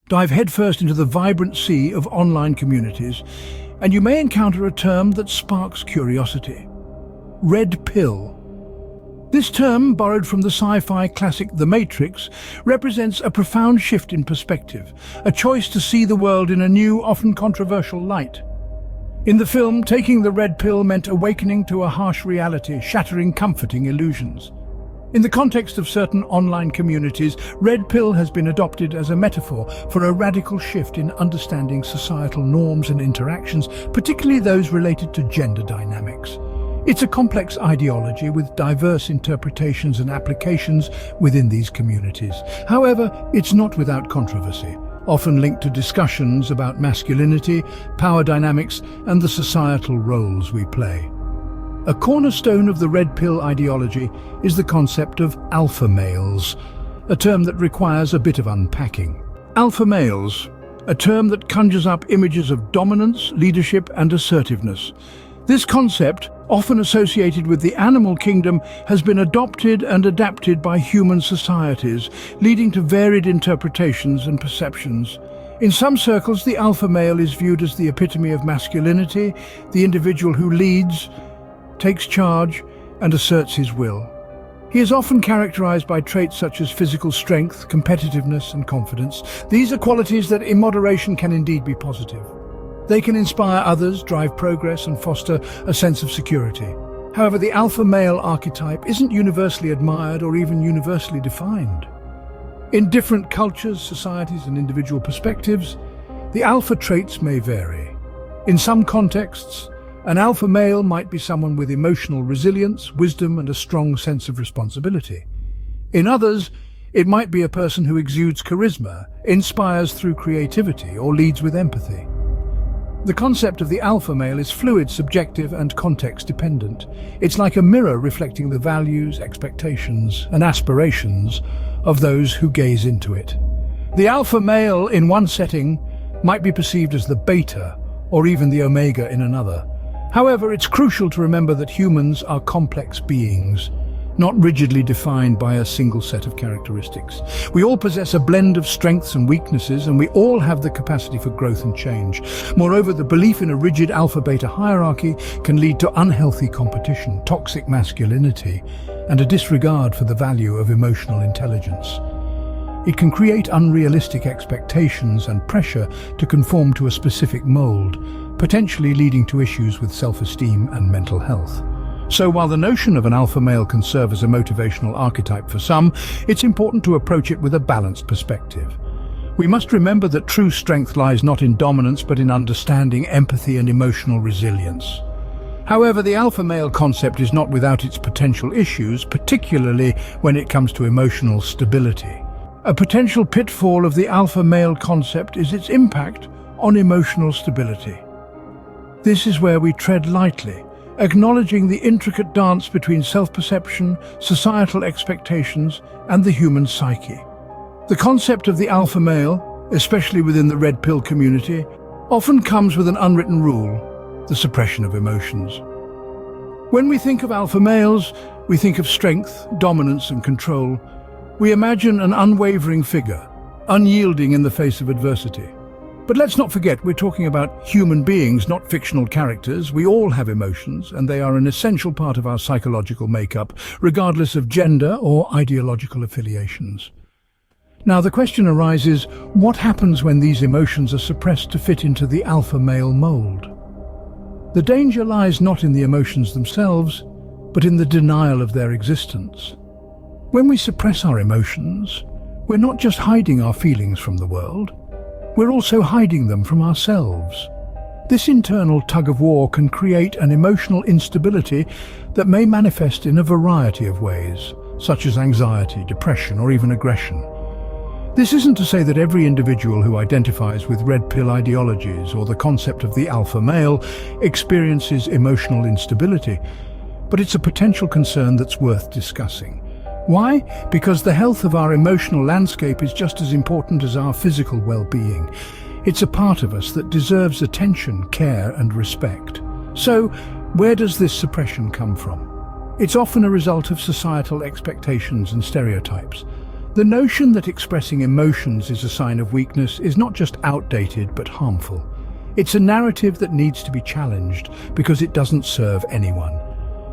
Dive headfirst into the vibrant sea of online communities, and you may encounter a term that sparks curiosity. Red pill. This term, borrowed from the sci-fi classic The Matrix, represents a profound shift in perspective, a choice to see the world in a new, often controversial light. In the film, taking the red pill meant awakening to a harsh reality, shattering comforting illusions. In the context of certain online communities, red pill has been adopted as a metaphor for a radical shift in understanding societal norms and interactions, particularly those related to gender dynamics. It's a complex ideology with diverse interpretations and applications within these communities. However, it's not without controversy, often linked to discussions about masculinity, power dynamics, and the societal roles we play. A cornerstone of the red pill ideology is the concept of alpha males, a term that requires a bit of unpacking. Alpha males, a term that conjures up images of dominance, leadership, and assertiveness. This concept, often associated with the animal kingdom, has been adopted and adapted by human societies, leading to varied interpretations and perceptions. In some circles, the alpha male is viewed as the epitome of masculinity, the individual who leads, takes charge, and asserts his will. He is often characterized by traits such as physical strength, competitiveness, and confidence. These are qualities that, in moderation, can indeed be positive. They can inspire others, drive progress, and foster a sense of security. However, the alpha male archetype isn't universally admired or even universally defined. In different cultures, societies, and individual perspectives, the alpha traits may vary. In some contexts, an alpha male might be someone with emotional resilience, wisdom, and a strong sense of responsibility. In others, it might be a person who exudes charisma, inspires through creativity, or leads with empathy. The concept of the alpha male is fluid, subjective, and context-dependent. It's like a mirror reflecting the values, expectations, and aspirations of those who gaze into it. The alpha male in one setting might be perceived as the beta, or even the omega in another. However, it's crucial to remember that humans are complex beings, not rigidly defined by a single set of characteristics. We all possess a blend of strengths and weaknesses, and we all have the capacity for growth and change. Moreover, the belief in a rigid alpha-beta hierarchy can lead to unhealthy competition, toxic masculinity, and a disregard for the value of emotional intelligence. It can create unrealistic expectations and pressure to conform to a specific mold, potentially leading to issues with self-esteem and mental health. So while the notion of an alpha male can serve as a motivational archetype for some, it's important to approach it with a balanced perspective. We must remember that true strength lies not in dominance but in understanding, empathy, and emotional resilience. However, the alpha male concept is not without its potential issues, particularly when it comes to emotional stability. A potential pitfall of the alpha male concept is its impact on emotional stability. This is where we tread lightly, acknowledging the intricate dance between self-perception, societal expectations, and the human psyche. The concept of the alpha male, especially within the red pill community, often comes with an unwritten rule: the suppression of emotions. When we think of alpha males, we think of strength, dominance, and control. We imagine an unwavering figure, unyielding in the face of adversity. But let's not forget, we're talking about human beings, not fictional characters. We all have emotions, and they are an essential part of our psychological makeup, regardless of gender or ideological affiliations. Now, the question arises, what happens when these emotions are suppressed to fit into the alpha male mold? The danger lies not in the emotions themselves, but in the denial of their existence. When we suppress our emotions, we're not just hiding our feelings from the world, we're also hiding them from ourselves. This internal tug-of-war can create an emotional instability that may manifest in a variety of ways, such as anxiety, depression, or even aggression. This isn't to say that every individual who identifies with red pill ideologies or the concept of the alpha male experiences emotional instability, but it's a potential concern that's worth discussing. Why? Because the health of our emotional landscape is just as important as our physical well-being. It's a part of us that deserves attention, care, and respect. So, where does this suppression come from? It's often a result of societal expectations and stereotypes. The notion that expressing emotions is a sign of weakness is not just outdated but harmful. It's a narrative that needs to be challenged because it doesn't serve anyone.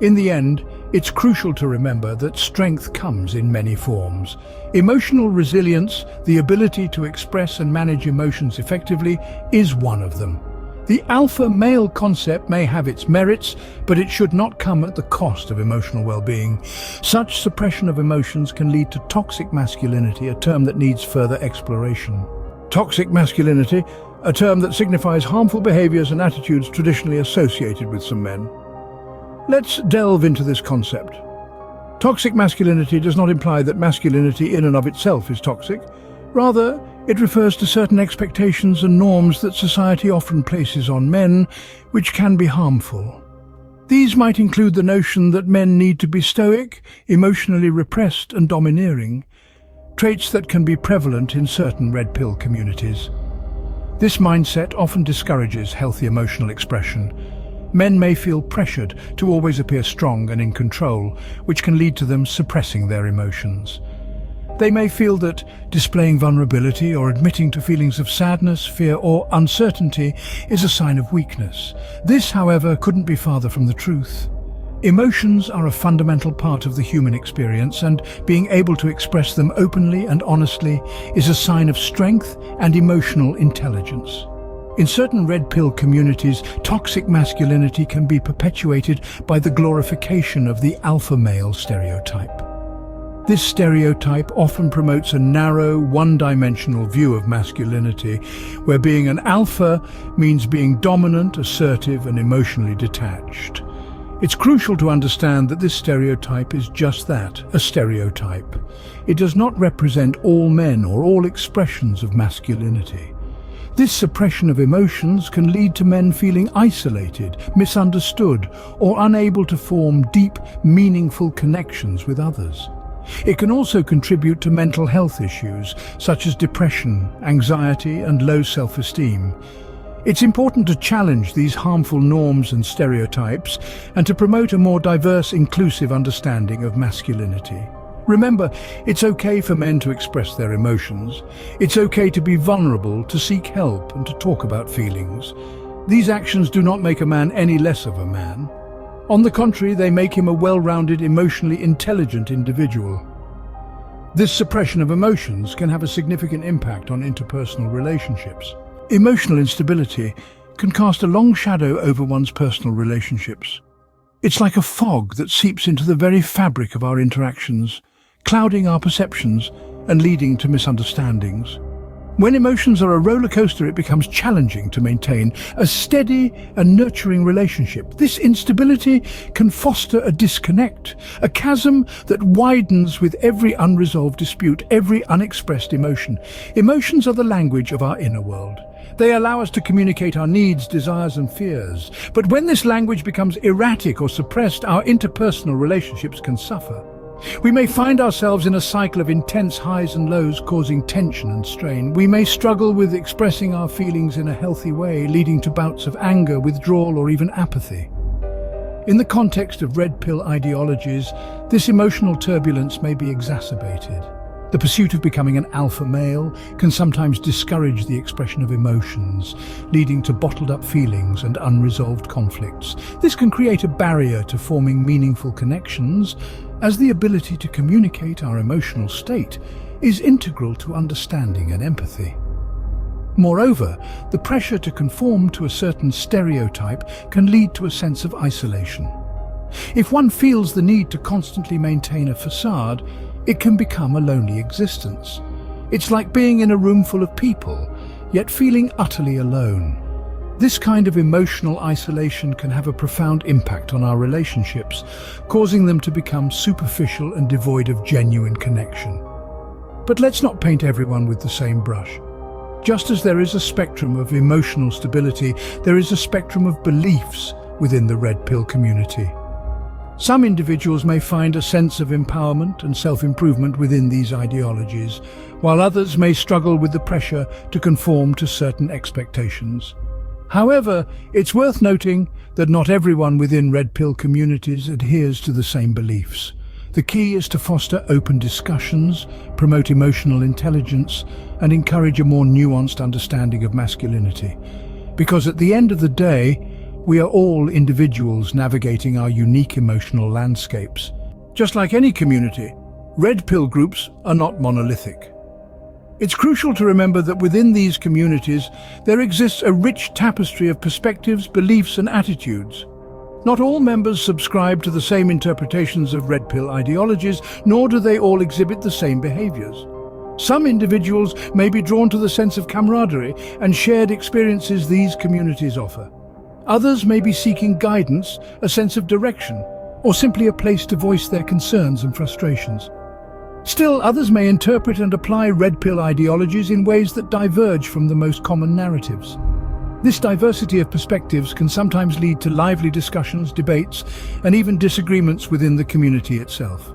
In the end, it's crucial to remember that strength comes in many forms. Emotional resilience, the ability to express and manage emotions effectively, is one of them. The alpha male concept may have its merits, but it should not come at the cost of emotional well-being. Such suppression of emotions can lead to toxic masculinity, a term that needs further exploration. Toxic masculinity, a term that signifies harmful behaviors and attitudes traditionally associated with some men. Let's delve into this concept. Toxic masculinity does not imply that masculinity in and of itself is toxic. Rather, it refers to certain expectations and norms that society often places on men, which can be harmful. These might include the notion that men need to be stoic, emotionally repressed and domineering, traits that can be prevalent in certain red pill communities. This mindset often discourages healthy emotional expression. Men may feel pressured to always appear strong and in control, which can lead to them suppressing their emotions. They may feel that displaying vulnerability or admitting to feelings of sadness, fear, or uncertainty is a sign of weakness. This, however, couldn't be farther from the truth. Emotions are a fundamental part of the human experience, and being able to express them openly and honestly is a sign of strength and emotional intelligence. In certain red pill communities, toxic masculinity can be perpetuated by the glorification of the alpha male stereotype. This stereotype often promotes a narrow, one-dimensional view of masculinity, where being an alpha means being dominant, assertive, and emotionally detached. It's crucial to understand that this stereotype is just that, a stereotype. It does not represent all men or all expressions of masculinity. This suppression of emotions can lead to men feeling isolated, misunderstood, or unable to form deep, meaningful connections with others. It can also contribute to mental health issues such as depression, anxiety, and low self-esteem. It's important to challenge these harmful norms and stereotypes and to promote a more diverse, inclusive understanding of masculinity. Remember, it's okay for men to express their emotions. It's okay to be vulnerable, to seek help, and to talk about feelings. These actions do not make a man any less of a man. On the contrary, they make him a well-rounded, emotionally intelligent individual. This suppression of emotions can have a significant impact on interpersonal relationships. Emotional instability can cast a long shadow over one's personal relationships. It's like a fog that seeps into the very fabric of our interactions, clouding our perceptions and leading to misunderstandings. When emotions are a roller coaster, it becomes challenging to maintain a steady and nurturing relationship. This instability can foster a disconnect, a chasm that widens with every unresolved dispute, every unexpressed emotion. Emotions are the language of our inner world. They allow us to communicate our needs, desires, and fears. But when this language becomes erratic or suppressed, our interpersonal relationships can suffer. We may find ourselves in a cycle of intense highs and lows, causing tension and strain. We may struggle with expressing our feelings in a healthy way, leading to bouts of anger, withdrawal, or even apathy. In the context of red pill ideologies, this emotional turbulence may be exacerbated. The pursuit of becoming an alpha male can sometimes discourage the expression of emotions, leading to bottled-up feelings and unresolved conflicts. This can create a barrier to forming meaningful connections, as the ability to communicate our emotional state is integral to understanding and empathy. Moreover, the pressure to conform to a certain stereotype can lead to a sense of isolation. If one feels the need to constantly maintain a facade, it can become a lonely existence. It's like being in a room full of people, yet feeling utterly alone. This kind of emotional isolation can have a profound impact on our relationships, causing them to become superficial and devoid of genuine connection. But let's not paint everyone with the same brush. Just as there is a spectrum of emotional stability, there is a spectrum of beliefs within the red pill community. Some individuals may find a sense of empowerment and self-improvement within these ideologies, while others may struggle with the pressure to conform to certain expectations. However, it's worth noting that not everyone within red pill communities adheres to the same beliefs. The key is to foster open discussions, promote emotional intelligence, and encourage a more nuanced understanding of masculinity. Because at the end of the day, we are all individuals navigating our unique emotional landscapes. Just like any community, red pill groups are not monolithic. It's crucial to remember that within these communities, there exists a rich tapestry of perspectives, beliefs, and attitudes. Not all members subscribe to the same interpretations of red pill ideologies, nor do they all exhibit the same behaviors. Some individuals may be drawn to the sense of camaraderie and shared experiences these communities offer. Others may be seeking guidance, a sense of direction, or simply a place to voice their concerns and frustrations. Still, others may interpret and apply red pill ideologies in ways that diverge from the most common narratives. This diversity of perspectives can sometimes lead to lively discussions, debates, and even disagreements within the community itself.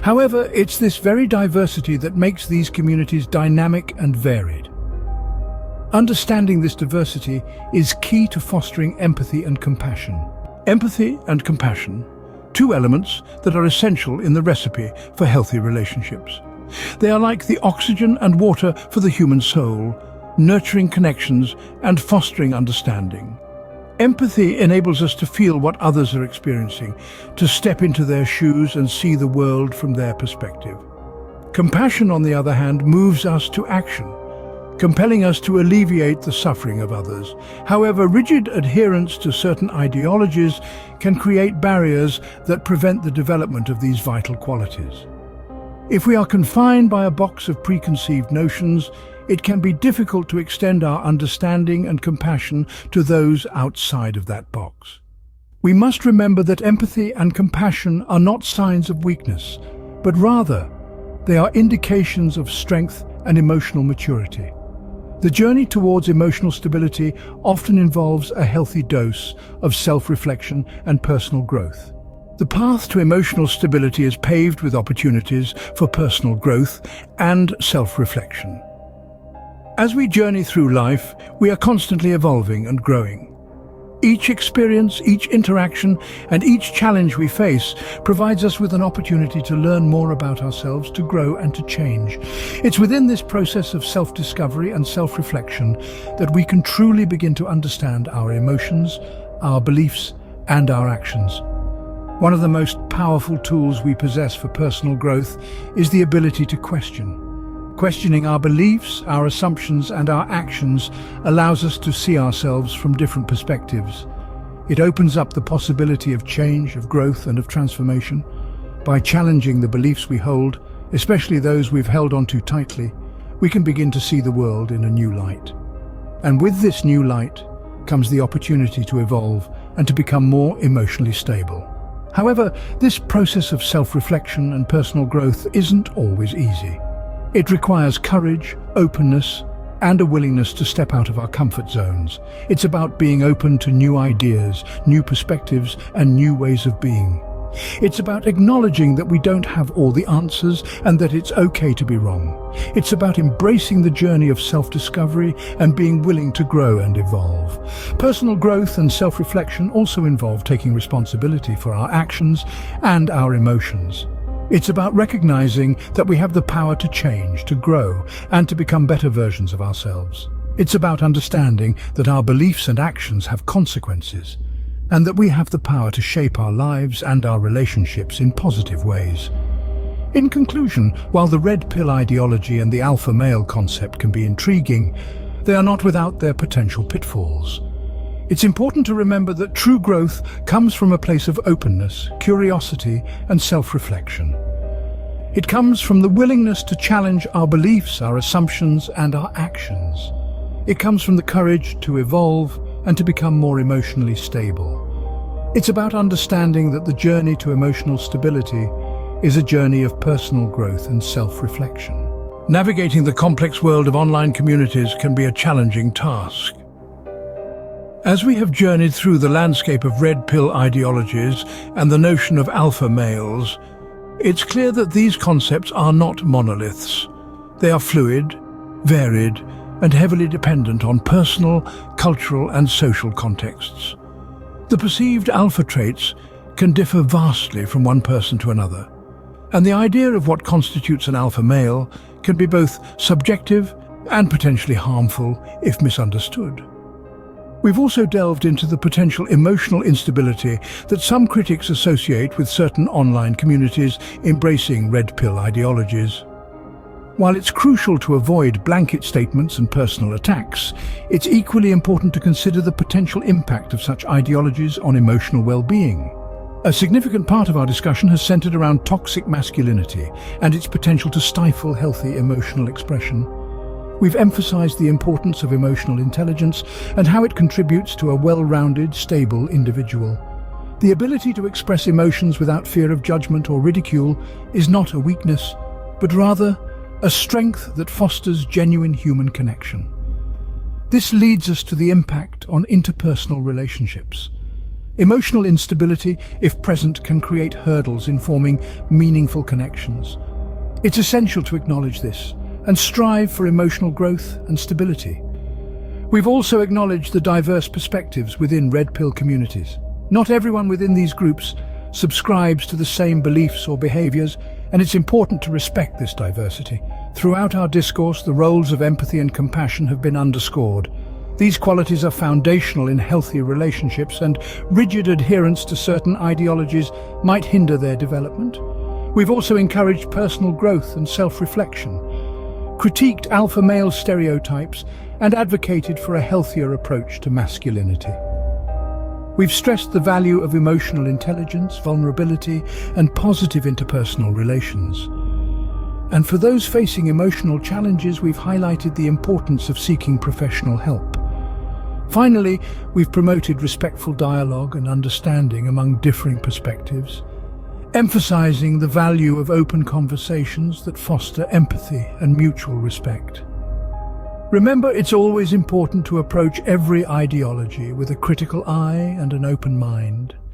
However, it's this very diversity that makes these communities dynamic and varied. Understanding this diversity is key to fostering empathy and compassion. Empathy and compassion, two elements that are essential in the recipe for healthy relationships. They are like the oxygen and water for the human soul, nurturing connections and fostering understanding. Empathy enables us to feel what others are experiencing, to step into their shoes and see the world from their perspective. Compassion, on the other hand, moves us to action, compelling us to alleviate the suffering of others. However, rigid adherence to certain ideologies can create barriers that prevent the development of these vital qualities. If we are confined by a box of preconceived notions, it can be difficult to extend our understanding and compassion to those outside of that box. We must remember that empathy and compassion are not signs of weakness, but rather, they are indications of strength and emotional maturity. The journey towards emotional stability often involves a healthy dose of self-reflection and personal growth. The path to emotional stability is paved with opportunities for personal growth and self-reflection. As we journey through life, we are constantly evolving and growing. Each experience, each interaction, and each challenge we face provides us with an opportunity to learn more about ourselves, to grow and to change. It's within this process of self-discovery and self-reflection that we can truly begin to understand our emotions, our beliefs, and our actions. One of the most powerful tools we possess for personal growth is the ability to question. Questioning our beliefs, our assumptions, and our actions allows us to see ourselves from different perspectives. It opens up the possibility of change, of growth, and of transformation. By challenging the beliefs we hold, especially those we've held on too tightly, we can begin to see the world in a new light. And with this new light comes the opportunity to evolve and to become more emotionally stable. However, this process of self-reflection and personal growth isn't always easy. It requires courage, openness, and a willingness to step out of our comfort zones. It's about being open to new ideas, new perspectives, and new ways of being. It's about acknowledging that we don't have all the answers and that it's okay to be wrong. It's about embracing the journey of self-discovery and being willing to grow and evolve. Personal growth and self-reflection also involve taking responsibility for our actions and our emotions. It's about recognizing that we have the power to change, to grow, and to become better versions of ourselves. It's about understanding that our beliefs and actions have consequences, and that we have the power to shape our lives and our relationships in positive ways. In conclusion, while the red pill ideology and the alpha male concept can be intriguing, they are not without their potential pitfalls. It's important to remember that true growth comes from a place of openness, curiosity, and self-reflection. It comes from the willingness to challenge our beliefs, our assumptions, and our actions. It comes from the courage to evolve and to become more emotionally stable. It's about understanding that the journey to emotional stability is a journey of personal growth and self-reflection. Navigating the complex world of online communities can be a challenging task. As we have journeyed through the landscape of red pill ideologies and the notion of alpha males, it's clear that these concepts are not monoliths. They are fluid, varied, and heavily dependent on personal, cultural, and social contexts. The perceived alpha traits can differ vastly from one person to another, And the idea of what constitutes an alpha male can be both subjective and potentially harmful if misunderstood. We've also delved into the potential emotional instability that some critics associate with certain online communities embracing red pill ideologies. While it's crucial to avoid blanket statements and personal attacks, it's equally important to consider the potential impact of such ideologies on emotional well-being. A significant part of our discussion has centered around toxic masculinity and its potential to stifle healthy emotional expression. We've emphasized the importance of emotional intelligence and how it contributes to a well-rounded, stable individual. The ability to express emotions without fear of judgment or ridicule is not a weakness, but rather a strength that fosters genuine human connection. This leads us to the impact on interpersonal relationships. Emotional instability, if present, can create hurdles in forming meaningful connections. It's essential to acknowledge this and strive for emotional growth and stability. We've also acknowledged the diverse perspectives within red pill communities. Not everyone within these groups subscribes to the same beliefs or behaviors, and it's important to respect this diversity. Throughout our discourse, the roles of empathy and compassion have been underscored. These qualities are foundational in healthy relationships, and rigid adherence to certain ideologies might hinder their development. We've also encouraged personal growth and self-reflection, critiqued alpha male stereotypes, and advocated for a healthier approach to masculinity. We've stressed the value of emotional intelligence, vulnerability, and positive interpersonal relations. And for those facing emotional challenges, we've highlighted the importance of seeking professional help. Finally, we've promoted respectful dialogue and understanding among differing perspectives, emphasizing the value of open conversations that foster empathy and mutual respect. Remember, it's always important to approach every ideology with a critical eye and an open mind.